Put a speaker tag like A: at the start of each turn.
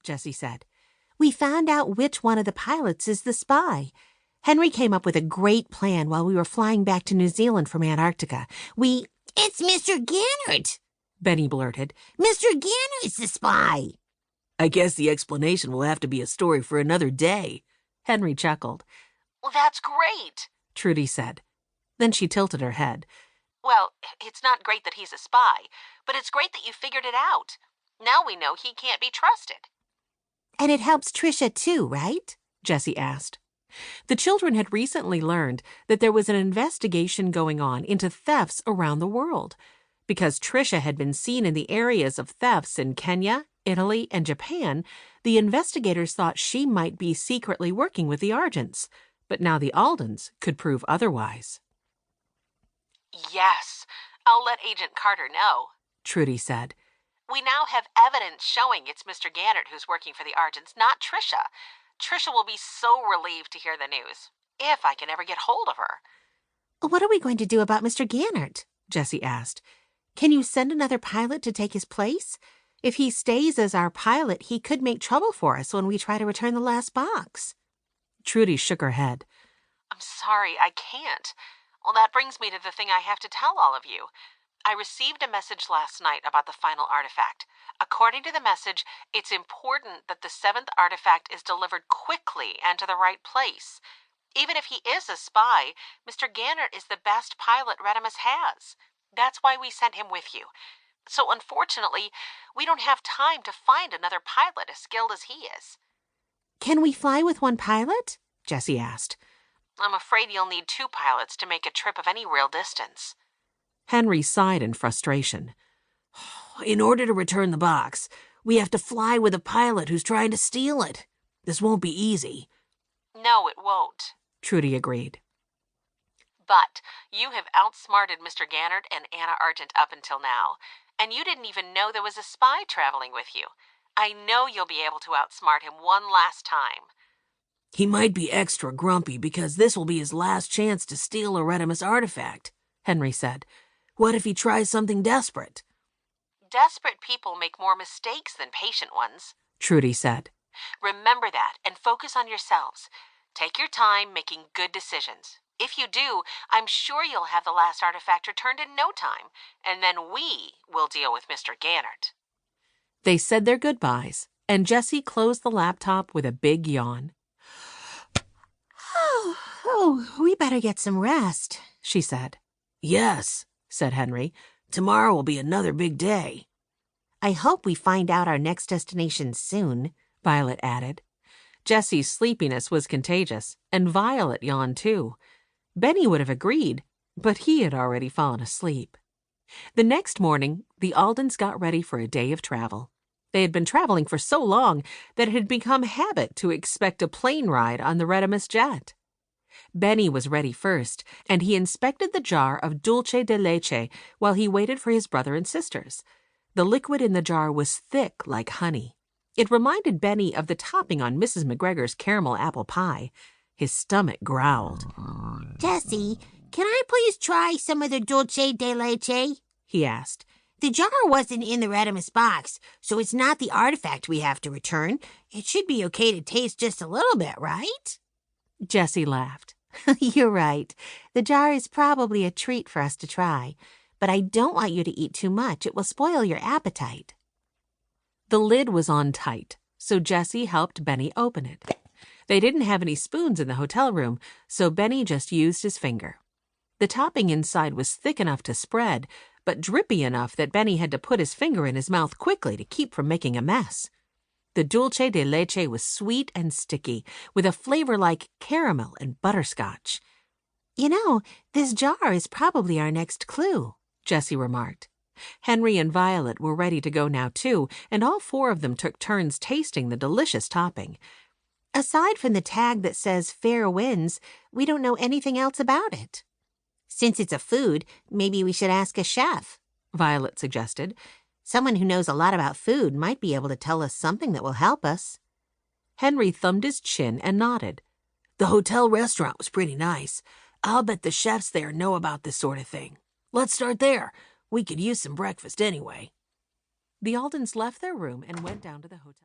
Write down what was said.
A: Jessie said. "We found out which one of the pilots is the spy. Henry came up with a great plan while we were flying back to New Zealand from Antarctica.
B: It's Mr. Gannert,"
A: Benny blurted.
B: "Mr. Gannert's the spy."
C: "I guess the explanation will have to be a story for another day,"
A: Henry chuckled.
D: "Well, that's great,"
A: Trudy said. Then she tilted her head.
D: "Well, it's not great that he's a spy, but it's great that you figured it out. Now we know he can't be trusted."
B: "And it helps Trisha too, right?"
A: Jessie asked. The children had recently learned that there was an investigation going on into thefts around the world. Because Trisha had been seen in the areas of thefts in Kenya, Italy, and Japan, the investigators thought she might be secretly working with the Argents. But now the Aldens could prove otherwise.
D: "Yes, I'll let Agent Carter know,"
A: Trudy said.
D: "We now have evidence showing it's Mr. Gannert who's working for the Argents, not Trisha. Trisha will be so relieved to hear the news, if I can ever get hold of her."
B: "What are we going to do about Mr. Gannert?" Jessie asked. "Can you send another pilot to take his place? If he stays as our pilot, he could make trouble for us when we try to return the last box."
A: Trudy shook her head.
D: "I'm sorry, I can't. Well, that brings me to the thing I have to tell all of you. I received a message last night about the final artifact. According to the message, it's important that the 7th artifact is delivered quickly and to the right place. Even if he is a spy, Mr. Gannert is the best pilot Reddimus has. That's why we sent him with you. So unfortunately, we don't have time to find another pilot as skilled as he is."
B: "Can we fly with one pilot?" Jessie asked.
D: "I'm afraid you'll need 2 pilots to make a trip of any real distance."
A: Henry sighed in frustration.
C: "In order to return the box, we have to fly with a pilot who's trying to steal it. This won't be easy."
D: "No, it won't,"
A: Trudy agreed.
D: "But you have outsmarted Mr. Gannert and Anna Argent up until now, and you didn't even know there was a spy traveling with you. I know you'll be able to outsmart him one last time."
C: "He might be extra grumpy because this will be his last chance to steal a Reddimus artifact," Henry said. "What if he tries something desperate?"
D: "Desperate people make more mistakes than patient ones,"
A: Trudy said.
D: "Remember that and focus on yourselves. Take your time making good decisions. If you do, I'm sure you'll have the last artifact returned in no time, and then we will deal with Mr. Gannert."
A: They said their goodbyes, and Jessie closed the laptop with a big yawn.
B: Oh, we better get some rest,"
A: she said.
C: "Yes," said Henry. "Tomorrow will be another big day."
B: "I hope we find out our next destination soon,"
A: Violet added. Jessie's sleepiness was contagious, and Violet yawned too. Benny would have agreed, but he had already fallen asleep. The next morning, the Aldens got ready for a day of travel. They had been traveling for so long that it had become habit to expect a plane ride on the Reddimus jet. Benny was ready first, and he inspected the jar of dulce de leche while he waited for his brother and sisters. The liquid in the jar was thick like honey. It reminded Benny of the topping on Mrs. McGregor's caramel apple pie. His stomach growled.
B: "Jessie, can I please try some of the dulce de leche?"
A: he asked.
B: "The jar wasn't in the Reddimus box, so it's not the artifact we have to return. It should be okay to taste just a little bit, right?"
A: Jessie laughed.
B: "You're right. The jar is probably a treat for us to try, but I don't want you to eat too much. It will spoil your appetite."
A: The lid was on tight, so Jessie helped Benny open it. They didn't have any spoons in the hotel room, so Benny just used his finger. The topping inside was thick enough to spread, but drippy enough that Benny had to put his finger in his mouth quickly to keep from making a mess. The dulce de leche was sweet and sticky, with a flavor like caramel and butterscotch.
B: "You know, this jar is probably our next clue,"
A: Jessie remarked. Henry and Violet were ready to go now, too, and all 4 of them took turns tasting the delicious topping.
B: "Aside from the tag that says fair winds, we don't know anything else about it." "Since it's a food, maybe we should ask a chef," Violet suggested. "Someone who knows a lot about food might be able to tell us something that will help us."
A: Henry thumbed his chin and nodded.
C: "The hotel restaurant was pretty nice. I'll bet the chefs there know about this sort of thing. Let's start there. We could use some breakfast anyway."
A: The Aldens left their room and went down to the hotel.